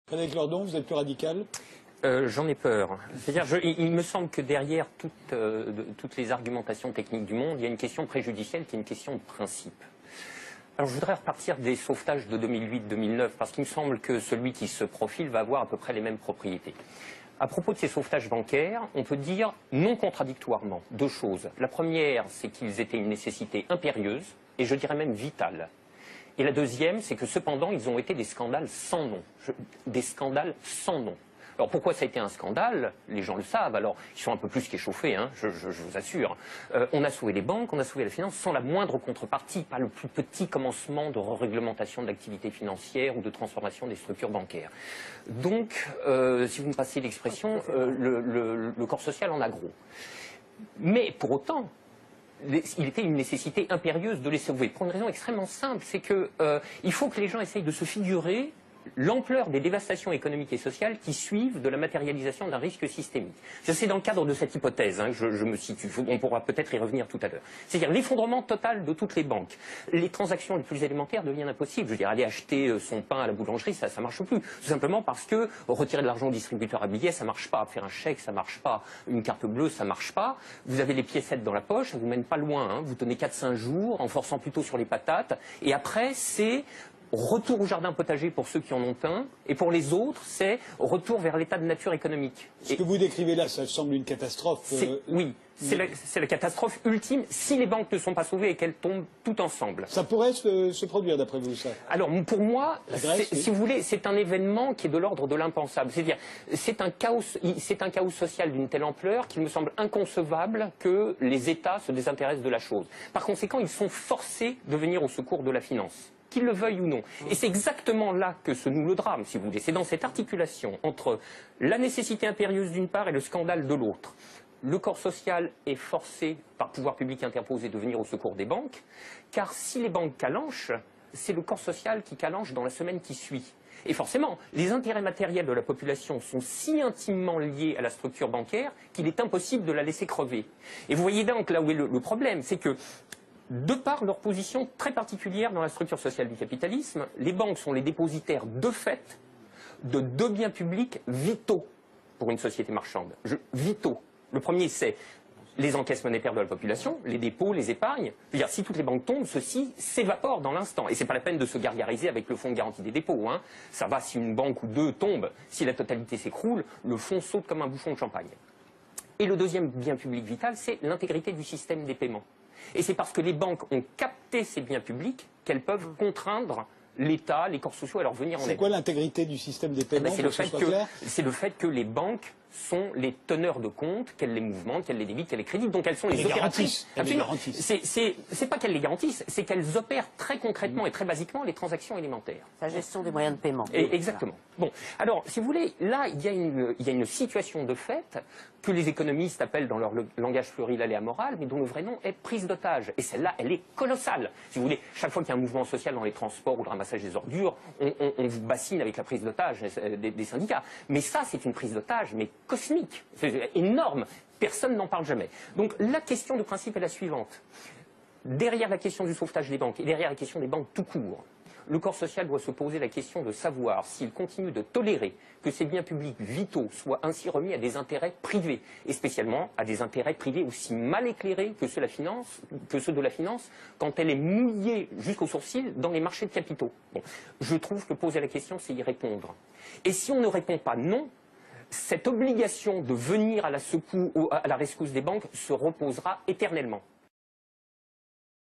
Frédéric Lordon, vous êtes plus radical? J'en ai peur. C'est-à-dire, il me semble que derrière toutes les argumentations techniques du monde, il y a une question préjudicielle qui est une question de principe. Alors, je voudrais repartir des sauvetages de 2008-2009, parce qu'il me semble que celui qui se profile va avoir à peu près les mêmes propriétés. À propos de ces sauvetages bancaires, on peut dire non contradictoirement deux choses. La première, c'est qu'ils étaient une nécessité impérieuse, et je dirais même vitale. Et la deuxième, c'est que cependant, ils ont été des scandales sans nom. Des scandales sans nom. Alors pourquoi ça a été un scandale? Les gens le savent, alors ils sont un peu plus qu'échauffés, hein, je vous assure. On a sauvé les banques, on a sauvé la finance sans la moindre contrepartie, pas le plus petit commencement de réglementation de l'activité financière ou de transformation des structures bancaires. Donc, si vous me passez l'expression, le corps social en a gros. Mais pour autant, il était une nécessité impérieuse de les sauver, pour une raison extrêmement simple, c'est que il faut que les gens essayent de se figurer l'ampleur des dévastations économiques et sociales qui suivent de la matérialisation d'un risque systémique. C'est dans le cadre de cette hypothèse que je me situe. On pourra peut-être y revenir tout à l'heure. C'est-à-dire l'effondrement total de toutes les banques. Les transactions les plus élémentaires deviennent impossibles. Je veux dire, aller acheter son pain à la boulangerie, ça ne marche plus. Tout simplement parce que retirer de l'argent au distributeur à billets, ça ne marche pas. Faire un chèque, ça ne marche pas. Une carte bleue, ça ne marche pas. Vous avez les piécettes dans la poche, ça ne vous mène pas loin. Hein. Vous tenez 4-5 jours en forçant plutôt sur les patates. Et après, c'est retour au jardin potager pour ceux qui en ont un, et pour les autres, c'est retour vers l'état de nature économique. Ce que vous décrivez là, ça semble une catastrophe. Oui, c'est la catastrophe ultime si les banques ne sont pas sauvées et qu'elles tombent toutes ensemble. Ça pourrait se produire d'après vous, ça? Alors pour moi, si vous voulez, c'est un événement qui est de l'ordre de l'impensable. C'est-à-dire, c'est un chaos social d'une telle ampleur qu'il me semble inconcevable que les États se désintéressent de la chose. Par conséquent, ils sont forcés de venir au secours de la finance, qu'ils le veuillent ou non. Et c'est exactement là que se noue le drame, si vous voulez. C'est dans cette articulation entre la nécessité impérieuse d'une part et le scandale de l'autre. Le corps social est forcé, par pouvoir public interposé, de venir au secours des banques, car si les banques calanchent, c'est le corps social qui calanche dans la semaine qui suit. Et forcément, les intérêts matériels de la population sont si intimement liés à la structure bancaire qu'il est impossible de la laisser crever. Et vous voyez donc là où est le problème, c'est que de par leur position très particulière dans la structure sociale du capitalisme, les banques sont les dépositaires de fait de deux biens publics vitaux pour une société marchande. Vitaux. Le premier, c'est les encaisses monétaires de la population, les dépôts, les épargnes. Je veux dire, si toutes les banques tombent, ceci s'évapore dans l'instant. Et ce n'est pas la peine de se gargariser avec le fonds de garantie des dépôts. Hein. Ça va si une banque ou deux tombe. Si la totalité s'écroule, le fonds saute comme un bouchon de champagne. Et le deuxième bien public vital, c'est l'intégrité du système des paiements. Et c'est parce que les banques ont capté ces biens publics qu'elles peuvent contraindre l'État, les corps sociaux à leur venir en aide. C'est quoi l'intégrité du système des paiements? C'est le fait que les banques sont les teneurs de compte, qu'elles les mouvementent, qu'elles les débitent, qu'elles les créditent, donc elles sont les opératrices. Absolument. C'est pas qu'elles les garantissent, c'est qu'elles opèrent très concrètement et très basiquement les transactions élémentaires. La gestion des moyens de paiement. Exactement. Bon, alors, si vous voulez, là, il y a une situation de fait que les économistes appellent dans leur langage fleuri l'aléa moral, mais dont le vrai nom est prise d'otage. Et celle-là, elle est colossale. Si vous voulez, chaque fois qu'il y a un mouvement social dans les transports ou le ramassage des ordures, on vous bassine avec la prise d'otage des syndicats. Mais ça, c'est une prise d'otage, mais cosmique. C'est énorme. Personne n'en parle jamais. Donc, la question de principe est la suivante. Derrière la question du sauvetage des banques et derrière la question des banques tout court, le corps social doit se poser la question de savoir s'il continue de tolérer que ces biens publics vitaux soient ainsi remis à des intérêts privés, et spécialement à des intérêts privés aussi mal éclairés que ceux de la finance, quand elle est mouillée jusqu'aux sourcils dans les marchés de capitaux. Bon, je trouve que poser la question, c'est y répondre. Et si on ne répond pas non, cette obligation de venir à la rescousse des banques se reposera éternellement.